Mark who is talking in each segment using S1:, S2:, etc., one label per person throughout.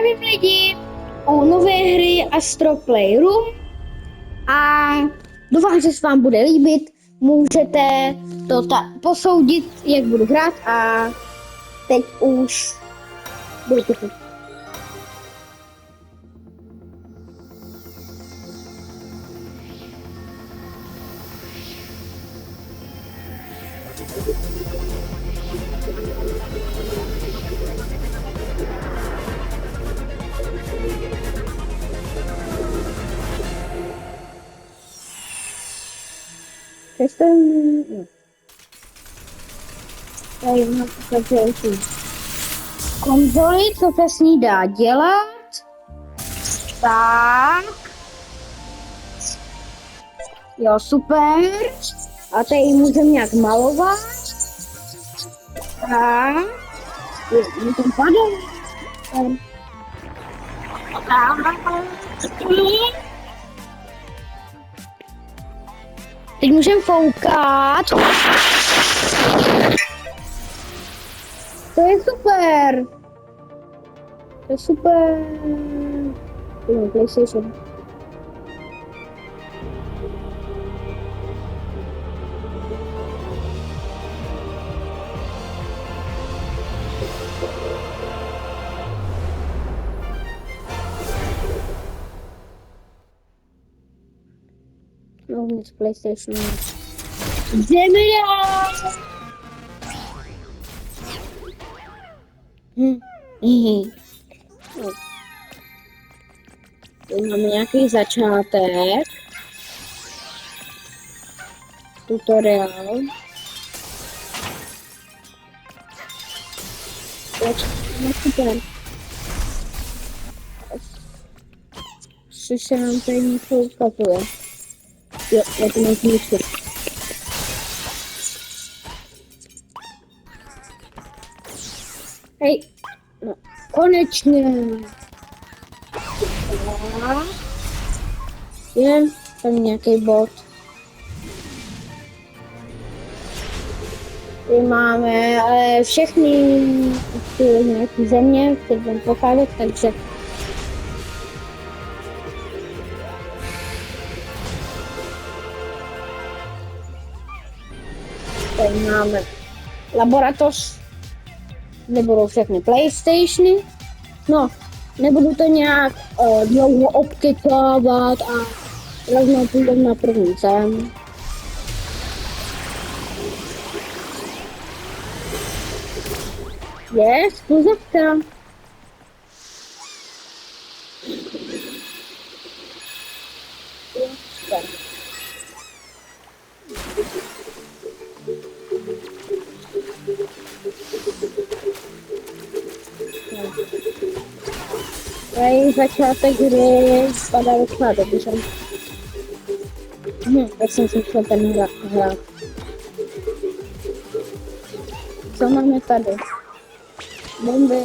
S1: Zdravím lidi u nové hry Astro Playroom a doufám, že se vám bude líbit. Můžete to posoudit, jak budu hrát a teď už budu typit. Tady mám takový konzoli, co se s ní dá dělat. Tak. Jo, super. A tady můžeme nějak malovat. Tak. Je to padá. Teď můžeme foukat. To je super. To je super. PlayStation. No, nic PlayStation. Jdeme dál. Tady máme nějaký začátek. Tutoriál. Super. Se nám tady něco ukazuje. Jo, já to mám knížku. Hej, no, konečně. Je tam nějaký bod. Tady máme všechny nějaké země, které budeme pocházet, takže tady máme laboratoř, kde budou všechny PlayStationy. No, nebudu to nějak dlouho obkytávat a rovnou půjdem na první zem. Je, skluzavka. Tady začátek hry spadá docela dobře. Tak jsem si chtěl ten hrát. Co máme tady? Bomby.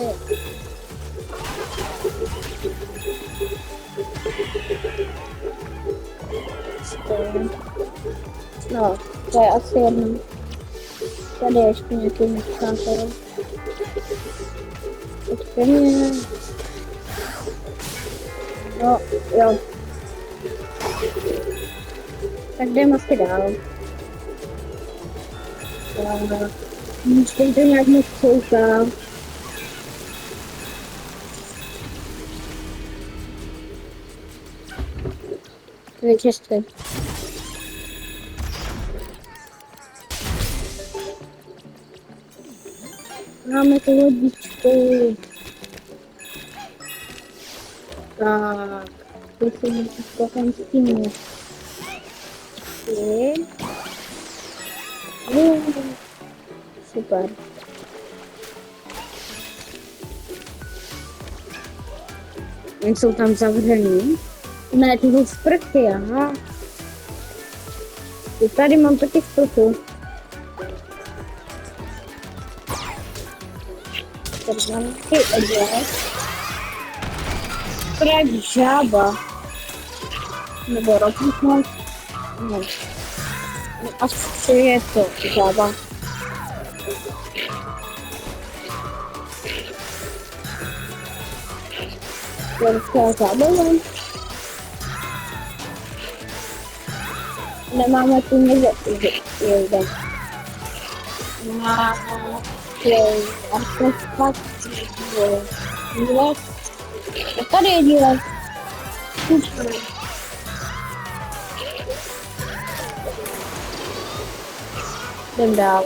S1: No, to je asi jedno. Tady je ještě nějaký mixátor. Počkejme. No, jo. Tak jdeme asi dál. Musím to nějak moc koukat. To je čisté. Máme tu lodičku. Tak, to se mi spokojem s tím. Super. Jak jsou tam zavřený? Ne, ty jsou sprchy, aha. I tady mám taky sprchu. Tady mám taky oděk. Jak žába. Nebo robotnost. No. Asi je to žába. Velká zábava. Nemáme tu někde jde. Máme artefakt. Dílek. A tady je dílek. Jdem dál.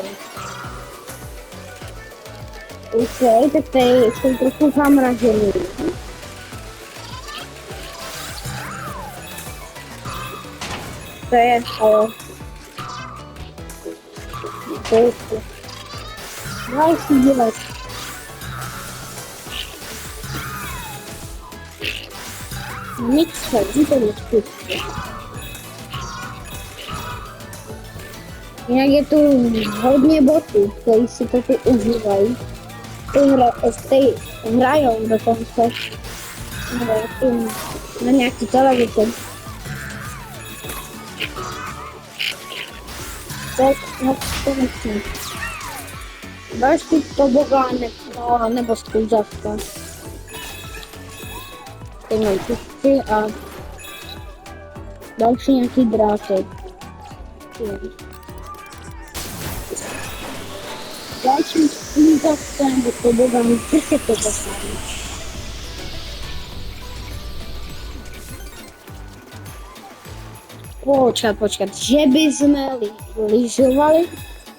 S1: OK, tak tady jsou trochu zamražený. To je další dílek. Nic se, to nespustí. Jinak je tu hodně botů, kteří si to ty užívají. Ty hrajou dokonce na nějaký televizi. Tak to nechci. Další tobogánek, no, nebo skluzačka. Ty mám kusky a další nějaký dráty. Další skluzačka nebo tobogán, prostě tobogán. Počkat, že by jsme lyžovali?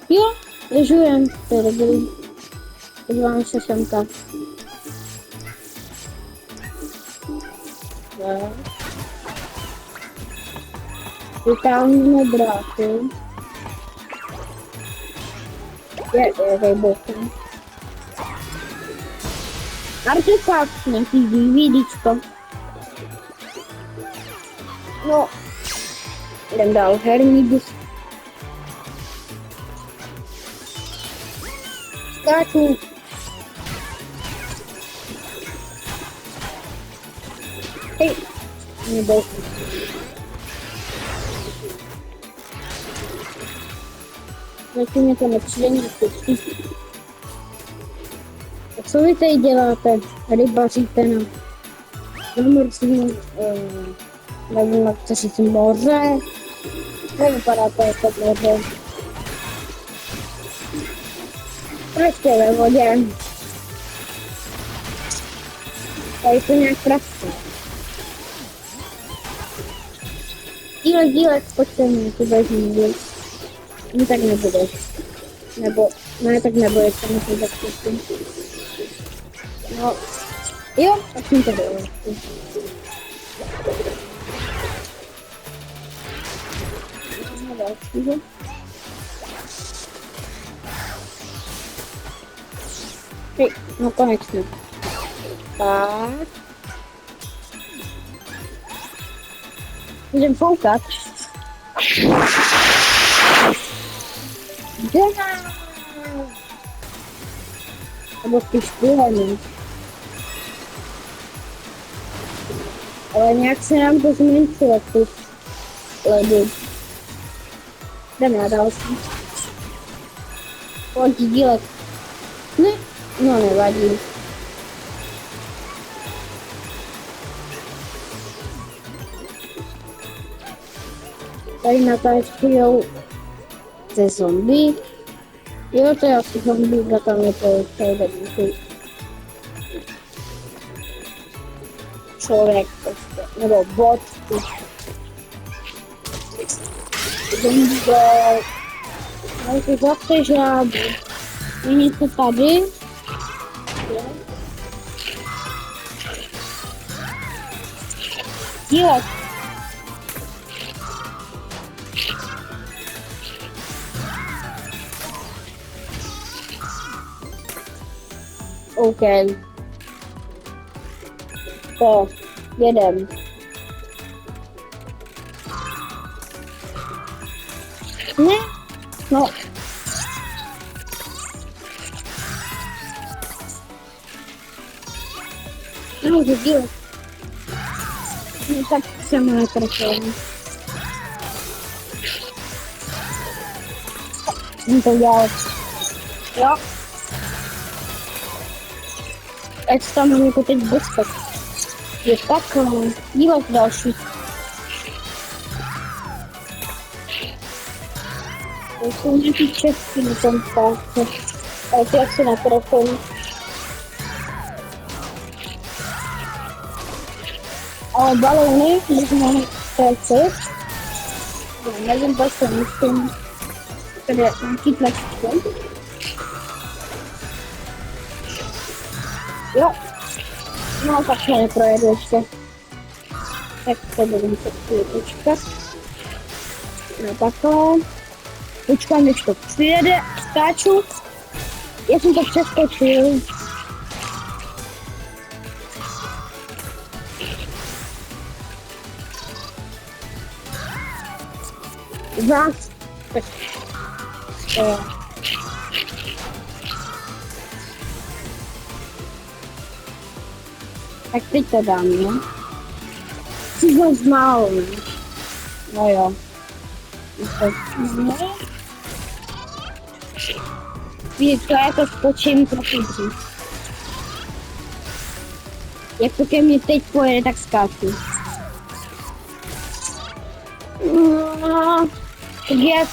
S1: Jo, lyžujem, to je dobrý. Podívám se semka. Vytáhneme dráty. Je vejbokem. Artefakt, nějaký DVDčko. No. Jdem dál, herní disk. Skáču. Hej, neboj. Zatím mě to nepřijde nic. A co vy tady děláte? Rybaříte na mořím, nevím, jak to říct, moře. Nevypadá to jako moře. Prostě ve vodě. Tady to nějak pracuje. Dílek, pojďte mě, tu vezmu díl. No tak nebude. Nebo, ne, tak nebude, to musím tak pustím. No, jo, tak jsem to bylo. Dalšího. Hej, no konečně. Tak. Můžem foukat. Nebo spíš půlený. Ale nějak se nám to zmenšilo, ty ledy. Jdeme na další. Pojď dílek. Ne, no nevadí. Tady natáčkujou ze zombie. Jo, to je asi zombie, tam je to tady člověk prostě, nebo bot. Zombie. Ale ty zase žáby. Je něco tady? Dílek. OK. To jedem. Ne? No. No, díl. No, tak se má trefil. Jsem to dělal. Jo. Ať tam mám jako teď bezpek. Je takhle. Dívat další. To jsou nějaký český na tom pásce. Ale ty asi na telefonu. Ale balóny, když máme PC. Nevím, proč to myslím. Tady je nějaký tlačítko. Jo. No, tak se neprojedu ještě. Tak to budeme počkat. No takhle. Počkám, než to přijede. Skáču. Já jsem to přeskočil. Zás. Tak teď to dám, jo? Jsi to zmálo, ne? No jo. Víš, to já to skočím trochu dřív. Jak to ke mně teď pojede, tak skáču. No, tak já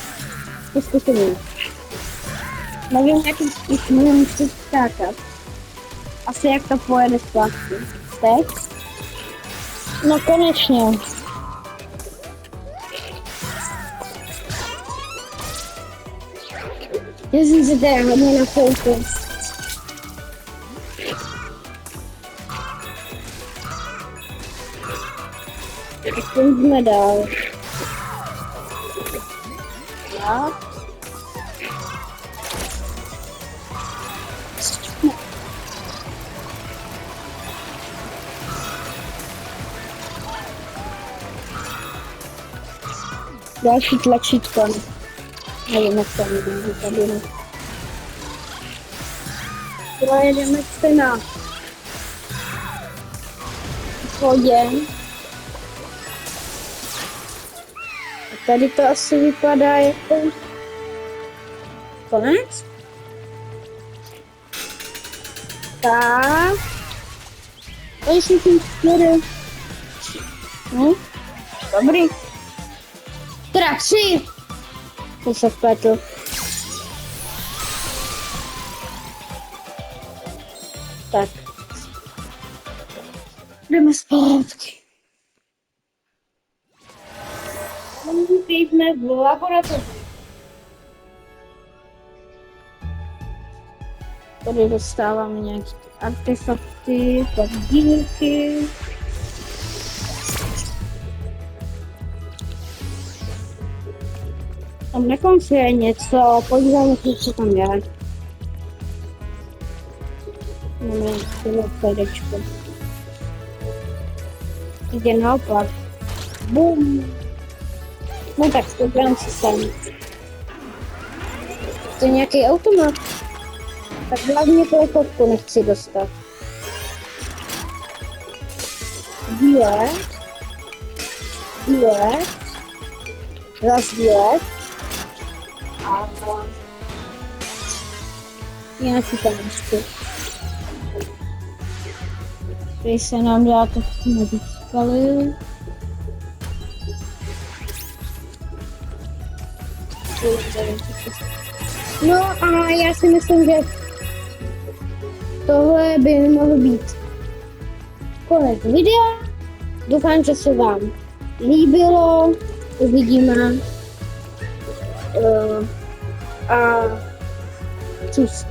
S1: to zkusím. Nevím, jakým způsobem musím skákat. Asi jak to pojede zpátky. Teď? No konečně. Já jsem se teda hodně nafoukl. Tak půjdeme dál. Tak. Další tlačítko. Nevím, jak to nevím, tady. Projedeme se na vodě. A tady to asi vypadá jako konec. Tak. To jsem tím směrem. No, dobrý. Teda 3. To se vpletl. Tak. Jdeme zpátky. Teď jsme v laboratoři. Tady dostáváme nějaké artefakty, pak dílky. Tam na konci je něco, podíváme se, co tam je. Máme celou pedečku. Jde naopak. Bum! No tak, podívám se sem. To je nějaký automat. Tak hlavně plechovku nechci dostat. Dílek. Dílek. Zas dílek. A nějaký tam ještě. Tady se nám dá to nevyskalit. No a já si myslím, že tohle by mohlo být konec videa. Doufám, že se vám líbilo. Uvidíme. A čus.